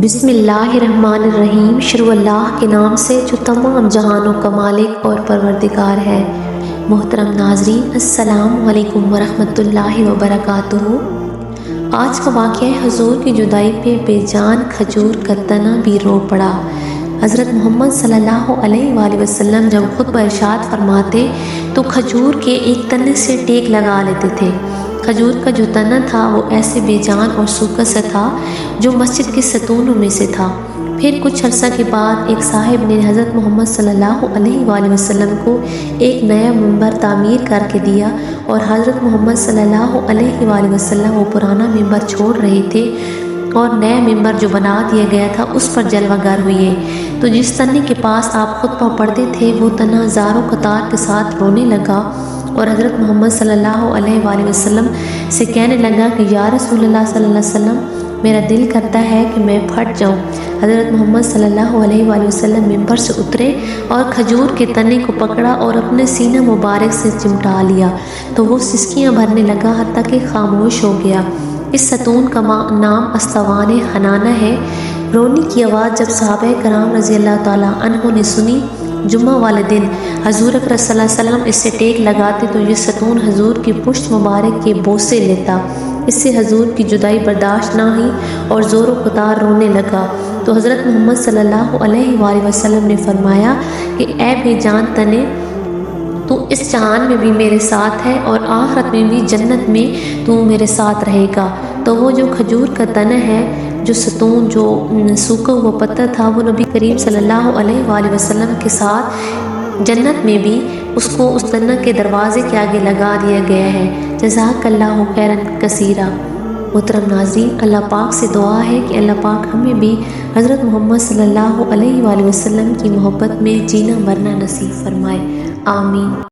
بسم اللہ الرحمن الرحیم۔ شروع اللہ کے نام سے جو تمام جہانوں کا مالک اور پروردگار ہے۔ محترم ناظرین، السلام علیکم ورحمۃ اللہ وبرکاتہ۔ آج کا واقعہ حضور کی جدائی پہ بے جان کھجور کا تنا بھی رو پڑا۔ حضرت محمد صلی اللہ علیہ وآلہ وسلم جب خطبہ ارشاد فرماتے تو کھجور کے ایک تنے سے ٹیک لگا لیتے تھے۔ کھجور کا جو تنا تھا وہ ایسے بے جان اور سوکھا سا تھا جو مسجد کے ستونوں میں سے تھا۔ پھر کچھ عرصہ کے بعد ایک صاحب نے حضرت محمد صلی اللہ علیہ وآلہ وسلم کو ایک نیا منبر تعمیر کر کے دیا، اور حضرت محمد صلی اللہ علیہ وآلہ وسلم وہ پرانا منبر چھوڑ رہے تھے اور نیا منبر جو بنا دیا گیا تھا اس پر جلوہ گر ہوئے۔ تو جس تنے کے پاس آپ خطبہ پڑھتے تھے وہ تنا زاروں قطار کے ساتھ رونے لگا، اور حضرت محمد صلی اللہ علیہ وآلہ وسلم سے کہنے لگا کہ یا رسول اللہ صلی اللہ علیہ وسلم، میرا دل کرتا ہے کہ میں پھٹ جاؤں۔ حضرت محمد صلی اللہ علیہ وآلہ وسلم منبر سے اترے اور کھجور کے تنے کو پکڑا اور اپنے سینہ مبارک سے چمٹا لیا تو وہ سسکیاں بھرنے لگا حتیٰ کہ خاموش ہو گیا۔ اس ستون کا نام استوان حنانہ ہے۔ رونے کی آواز جب صحابہ کرام رضی اللہ تعالیٰ عنہ نے سنی، جمعہ والے دن حضور اکرم صلی اللہ علیہ وسلم اس سے ٹیک لگاتے تو یہ ستون حضور کی پشت مبارک کے بوسے لیتا۔ اس سے حضور کی جدائی برداشت نہ ہوئی اور زور و قطار رونے لگا۔ تو حضرت محمد صلی اللہ علیہ وآلہ وسلم نے فرمایا کہ اے بے جان تنے، تو اس جہان میں بھی میرے ساتھ ہے اور آخرت میں بھی جنت میں تو میرے ساتھ رہے گا۔ تو وہ جو کھجور کا تنا ہے، جو ستون، جو سوکھا ہوا پتہ تھا، وہ نبی کریم صلی اللہ علیہ وآلہ وسلم کے ساتھ جنت میں بھی اس کو اس تنا کے دروازے کے آگے لگا دیا گیا ہے۔ جزاک اللہ خیرا کثیرا۔ محترم ناظرین، اللہ پاک سے دعا ہے کہ اللہ پاک ہمیں بھی حضرت محمد صلی اللہ علیہ وآلہ وسلم کی محبت میں جینا مرنا نصیب فرمائے۔ آمین۔